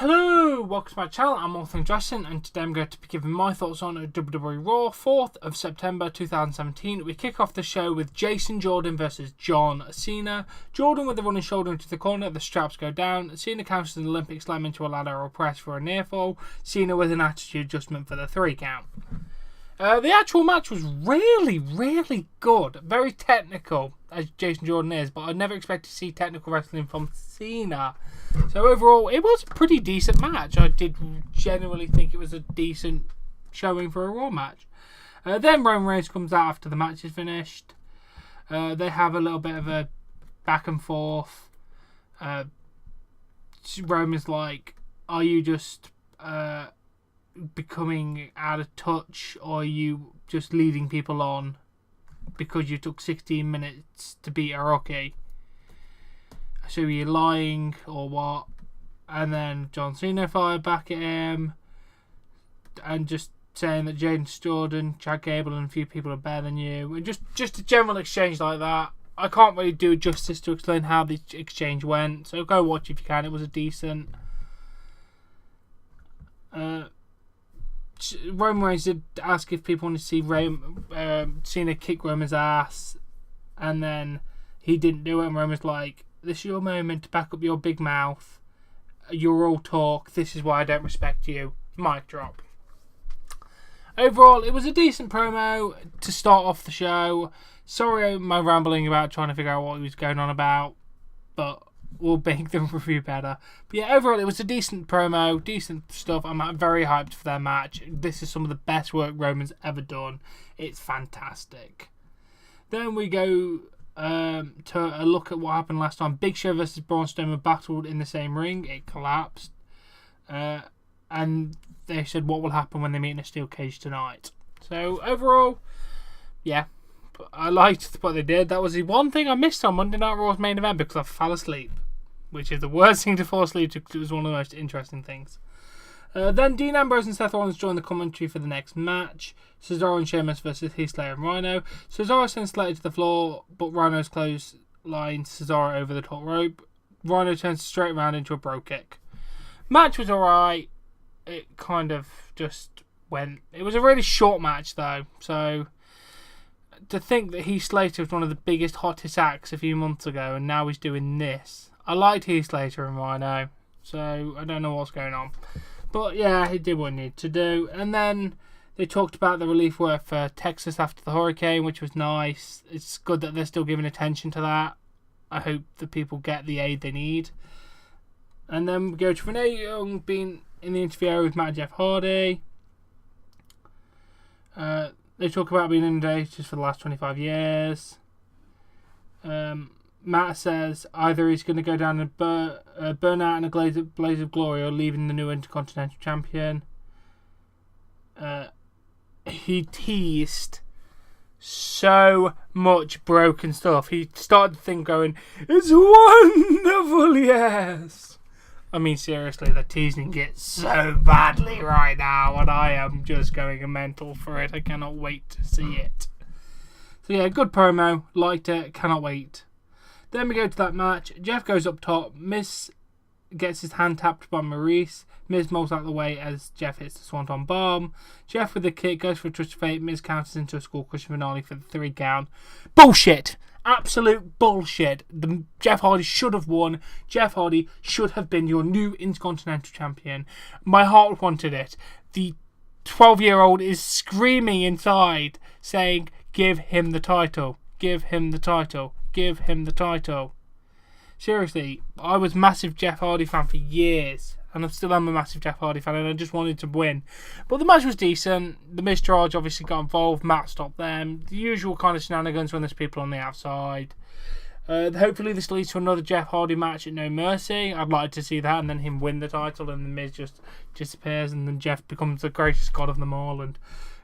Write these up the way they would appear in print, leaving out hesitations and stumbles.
Hello, welcome to my channel. I'm All Things Wrestling, and today I'm going to be giving my thoughts on WWE Raw, 4th of September 2017. We kick off the show with Jason Jordan versus John Cena. Jordan with a running shoulder into the corner, the straps go down. Cena counters an Olympic slam into a ladder or press for a near fall. Cena with an attitude adjustment for the 3 count. The actual match was really good. Very technical, as Jason Jordan is, but I never expected to see technical wrestling from Cena. So overall, it was a pretty decent match. I did generally think it was a decent showing for a Raw match. Then Roman Reigns comes out after the match is finished. They have a little bit of a back and forth. Roman's like, are you just becoming out of touch, or are you just leading people on because you took 16 minutes to beat a rookie? So are you lying or what? And then John Cena fired back at him and just saying that James Jordan, Chad Gable and a few people are better than you. And just a general exchange like that. I can't really do justice to explain how the exchange went, so go watch if you can. It was a decent. Roman Reigns did ask if people want to see Cena kick Roman's ass, and then he didn't do it, and Roman's like, this is your moment to back up your big mouth. You're all talk. This is why I don't respect you. Mic drop. Overall, it was a decent promo to start off the show. Sorry my rambling about trying to figure out what he was going on about, but we'll make the review better. But yeah, overall, it was a decent promo, decent stuff. I'm very hyped for their match. This is some of the best work Roman's ever done. It's fantastic. Then we go to a look at what happened last time. Big Show versus Braun Strowman battled in the same ring. It collapsed. And they said what will happen when they meet in a steel cage tonight. So overall, yeah, I liked what they did. That was the one thing I missed on Monday Night Raw's main event because I fell asleep, which is the worst thing to fall asleep to, because it was one of the most interesting things. Then Dean Ambrose and Seth Rollins joined the commentary for the next match. Cesaro and Sheamus versus Heath Slater and Rhino. Cesaro sends Slater to the floor, but Rhino's clothesline Cesaro over the top rope. Rhino turns straight around into a bro kick. Match was alright. It kind of just went. It was a really short match though, so to think that Heath Slater was one of the biggest, hottest acts a few months ago, and now he's doing this. I liked Heath Slater and Rhino, so I don't know what's going on. But yeah, he did what he needed to do. And then they talked about the relief work for Texas after the hurricane, which was nice. It's good that they're still giving attention to that. I hope the people get the aid they need. And then we go to Renee Young being in the interview with Matt and Jeff Hardy. They talk about being inundated for the last 25 years. Matt says either he's going to go down and burn out in a blaze of glory, or leaving the new Intercontinental Champion. He teased so much broken stuff. He started the thing going, it's wonderful, yes. I mean, seriously, they're teasing it so badly right now, and I am just going mental for it. I cannot wait to see it. So yeah, good promo. Liked it. Cannot wait. Then we go to that match. Jeff goes up top. Miz gets his hand tapped by Maurice. Miz moves out of the way as Jeff hits the Swanton Bomb. Jeff with the kick goes for a Twist of Fate. Miz counters into a skull crushing finale for the 3 count. Bullshit! Absolute bullshit. Jeff Hardy should have won. Jeff Hardy should have been your new Intercontinental Champion. My heart wanted it. The 12-year-old is screaming inside, saying, give him the title. Give him the title. Give him the title. Seriously, I was a massive Jeff Hardy fan for years, and I still am a massive Jeff Hardy fan, and I just wanted to win. But the match was decent. The mischarge obviously got involved. Matt stopped them. The usual kind of shenanigans when there's people on the outside. Hopefully this leads to another Jeff Hardy match at No Mercy. I'd like to see that, and then him win the title, and the Miz just disappears, and then Jeff becomes the greatest god of them all. And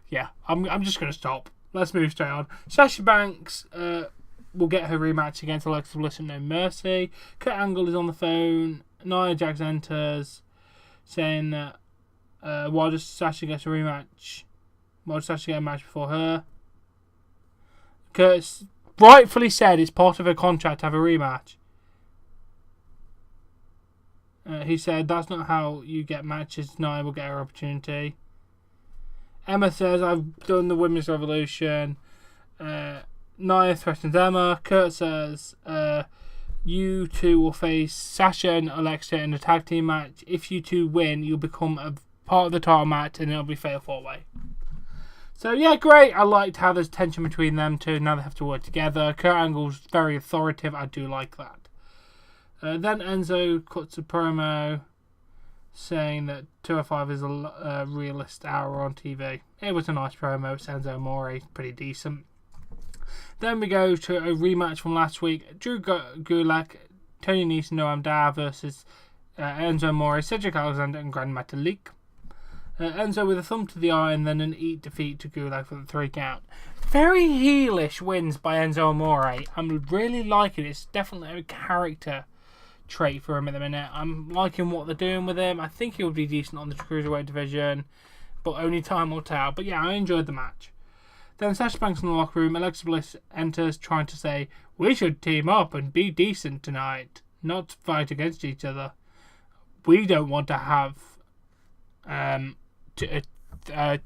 yeah, I'm just going to stop. Let's move straight on. Sasha Banks will get her rematch against Alexa Bliss at No Mercy. Kurt Angle is on the phone. Nia Jax enters, saying that why does Sasha get a rematch? Why does Sasha get a match before her? Kurt rightfully said it's part of her contract to have a rematch. He said, "That's not how you get matches. Nia will get her opportunity." Emma says, "I've done the Women's Revolution." Nia threatens Emma. Kurt says, "You two will face Sasha and Alexa in a tag team match. If you two win, you'll become a part of the title match and it'll be fatal 4-way." So yeah, great. I liked how there's tension between them two. Now they have to work together. Kurt Angle's very authoritative. I do like that. Then Enzo cuts a promo saying that 205 is a realist hour on TV. It was a nice promo. It's Enzo Amore, pretty decent. Then we go to a rematch from last week. Drew Gulak, Tony Nese, Noam Dar versus Enzo Amore, Cedric Alexander and Grand Metalik. Enzo with a thumb to the eye and then an eat defeat to Gulak for the 3 count. Very heelish wins by Enzo Amore. I'm really liking it. It's definitely a character trait for him at the minute. I'm liking what they're doing with him. I think he'll be decent on the Cruiserweight division, but only time will tell. But yeah, I enjoyed the match. Then Sasha Banks in the locker room. Alexa Bliss enters trying to say, "We should team up and be decent tonight, not fight against each other. We don't want to have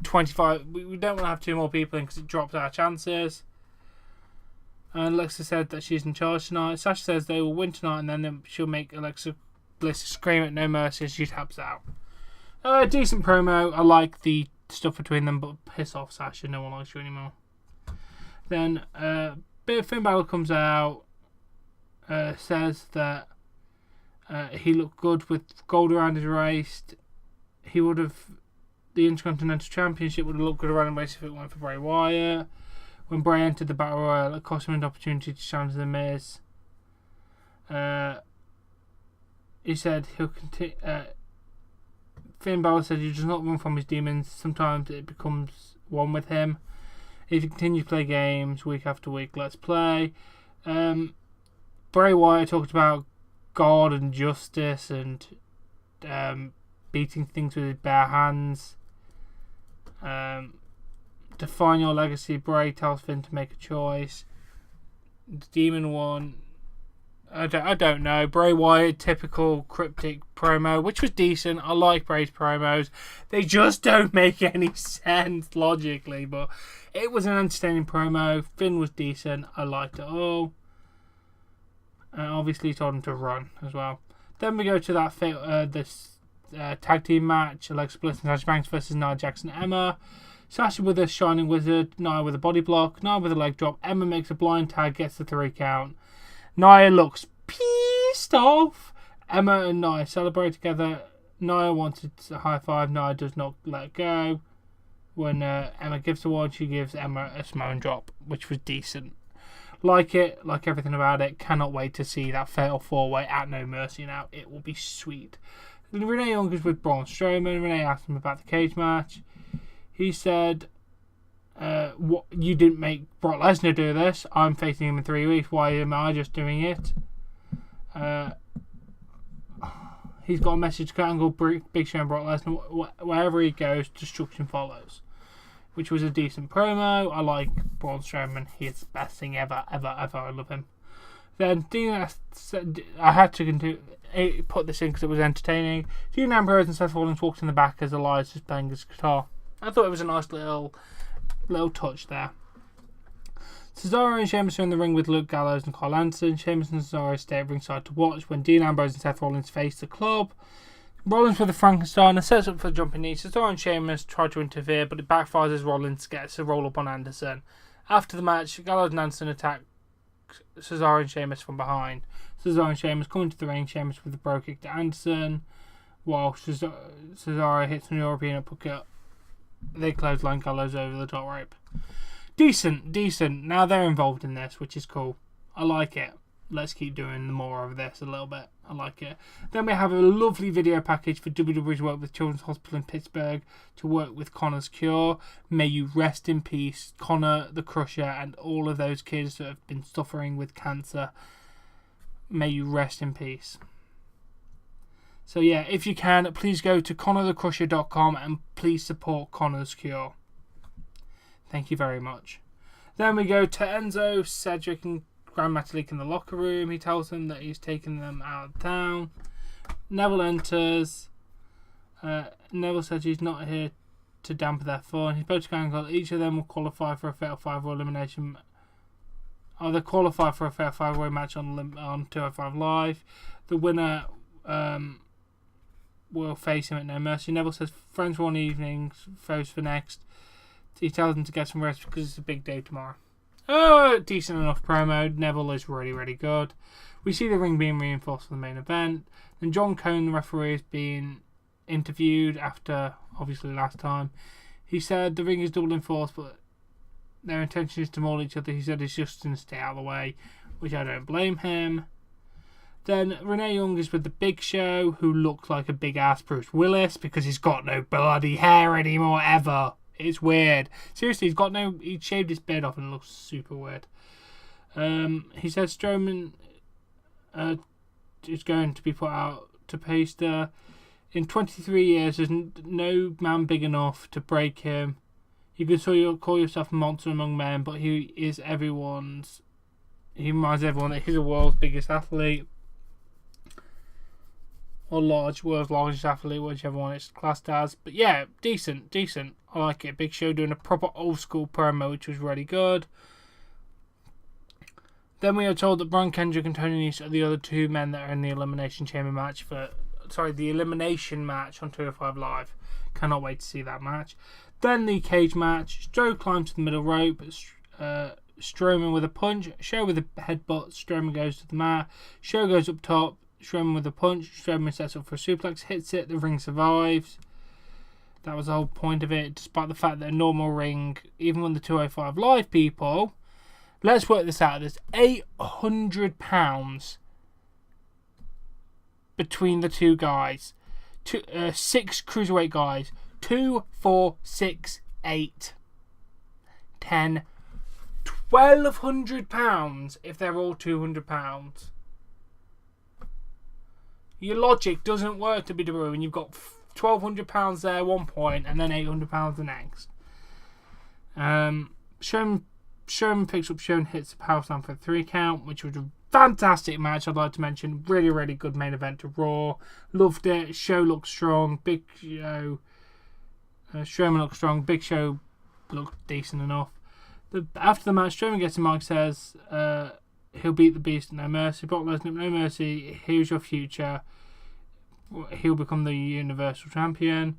25. We don't want to have 2 more people in because it drops our chances." And Alexa said that she's in charge tonight. Sasha says they will win tonight, and then she'll make Alexa Bliss scream at No Mercy as she taps out. Decent promo. I like the stuff between them, but piss off, Sasha. No one likes you anymore. Then Finn Balor comes out, says that he looked good with gold around his waist. He would have, the Intercontinental Championship would have looked good around his waist if it weren't for Bray Wyatt. When Bray entered the Battle Royale, it cost him an opportunity to challenge The Miz. He said he'll continue. Finn Balor said he does not run from his demons. Sometimes it becomes one with him. If you continue to play games week after week, let's play. Bray Wyatt talked about God and justice and beating things with his bare hands. Define your legacy. Bray tells Finn to make a choice. The Demon won. I don't know. Bray Wyatt, typical cryptic promo, which was decent. I like Bray's promos. They just don't make any sense logically, but it was an entertaining promo. Finn was decent. I liked it all. And obviously he told him to run as well. Then we go to that this tag team match. Alexa Bliss and Sasha Banks versus Nia Jax and Emma. Sasha with a Shining Wizard, Nia with a body block, Nia with a leg drop, Emma makes a blind tag, gets the 3 count. Nia looks pissed off. Emma and Nia celebrate together. Nia wanted a high five, Nia does not let go. When Emma gives the one, she gives Emma a Samoan drop, which was decent. Like it, like everything about it. Cannot wait to see that fatal 4-way at No Mercy now. It will be sweet. Renee Young is with Braun Strowman. Renee asked him about the cage match. He said, "What, you didn't make Brock Lesnar do this. I'm facing him in 3 weeks. Why am I just doing it?" He's got a message to Kurt Angle, Big Show and Brock Lesnar. Wherever he goes, destruction follows. Which was a decent promo. I like Braun Strowman. He is the best thing ever, ever, ever. I love him. Then Dean said, I had to put this in because it was entertaining. Dean Ambrose and Seth Rollins walked in the back as Elias was playing his guitar. I thought it was a nice little touch there. Cesaro and Sheamus are in the ring with Luke Gallows and Carl Anderson. Sheamus and Cesaro stay at ringside to watch when Dean Ambrose and Seth Rollins face the club. Rollins with a Frankenstein sets up for a jumping knee. Cesaro and Sheamus try to interfere, but it backfires as Rollins gets a roll up on Anderson. After the match, Gallows and Anderson attack Cesaro and Sheamus from behind. Cesaro and Sheamus come into the ring. Sheamus with a bro kick to Anderson, while Cesaro hits an European uppercut. They clothesline Gallows over the top rope. Decent. Now they're involved in this, which is cool. I like it. Let's keep doing more of this a little bit. I like it. Then we have a lovely video package for WWE's work with Children's Hospital in Pittsburgh to work with Connor's cure. May you rest in peace, Connor the Crusher, and all of those kids that have been suffering with cancer. May you rest in peace. So yeah, if you can, please go to connorthecrusher.com and please support Connor's cure. Thank you very much. Then we go to Enzo, Cedric and Grand Metalik in the locker room. He tells them that he's taking them out of town. Neville enters. Neville says he's not here to dampen their fun. He's both going. Each of them will qualify for a Fatal 5-Way elimination. They qualify for a Fatal 5-Way match on 205 Live. The winner will face him at No Mercy. Neville says friends for one evening, foes for next. He tells them to get some rest because it's a big day tomorrow. Decent enough promo. Neville is really, really good. We see the ring being reinforced for the main event. Then John Cone, the referee, is being interviewed after, obviously, last time. He said the ring is double enforced, but their intention is to maul each other. He said it's just going to stay out of the way, which I don't blame him. Then Renee Young is with the Big Show, who looks like a big-ass Bruce Willis because he's got no bloody hair anymore, ever. It's weird. Seriously, he shaved his beard off and it looks super weird. He said Strowman is going to be put out to paster. In 23 years, there's no man big enough to break him. You can call yourself a monster among men, but he reminds everyone that he's the world's biggest athlete. Or world's largest athlete, whichever one it's classed as. But yeah, decent. I like it. Big Show doing a proper old school promo, which was really good. Then we are told that Brian Kendrick and Tony Nese are the other two men that are in the Elimination match on 205 Live. Cannot wait to see that match. Then the cage match. Stroh climbs to the middle rope. Strowman with a punch. Show with a headbutt. Strowman goes to the mat. Show goes up top. Strowman with a punch. Strowman sets up for a suplex. Hits it. The ring survives. That was the whole point of it. Despite the fact that a normal ring, even when the 205 Live people... Let's work this out. There's £800 between the two guys. 6 cruiserweight guys. 2, 4, 6, 8, 10, £1,200 if they're all £200. Your logic doesn't work to be WWE when you've got £1,200 there at one point and then £800 the next. Sherman picks up show and hits the power slam for a 3 count, which was a fantastic match. I'd like to mention really, really good main event to Raw. Loved it. Show looked strong. Big Show. Strowman looked strong. Big Show looked decent enough. After the match, Strowman gets a mic, says he'll beat the Beast at No Mercy. Brock Lesnar, No Mercy. Here's your future. He'll become the Universal Champion.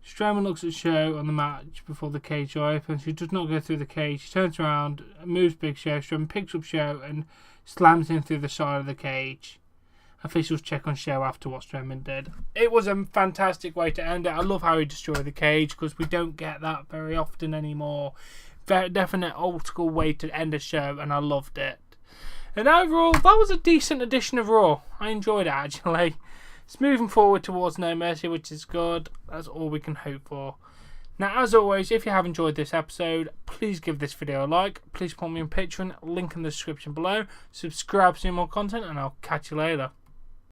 Strowman looks at Show on the match before the cage door opens. She does not go through the cage. She turns around, moves Big Show. Strowman picks up Show and slams him through the side of the cage. Officials check on Show after what Strowman did. It was a fantastic way to end it. I love how he destroyed the cage because we don't get that very often anymore. Very definite old school way to end a show, and I loved it. And overall, that was a decent edition of Raw. I enjoyed it actually. It's moving forward towards No Mercy, which is good. That's all we can hope for. Now, as always, if you have enjoyed this episode, please give this video a like. Please support me on Patreon. Link in the description below. Subscribe to see more content, and I'll catch you later.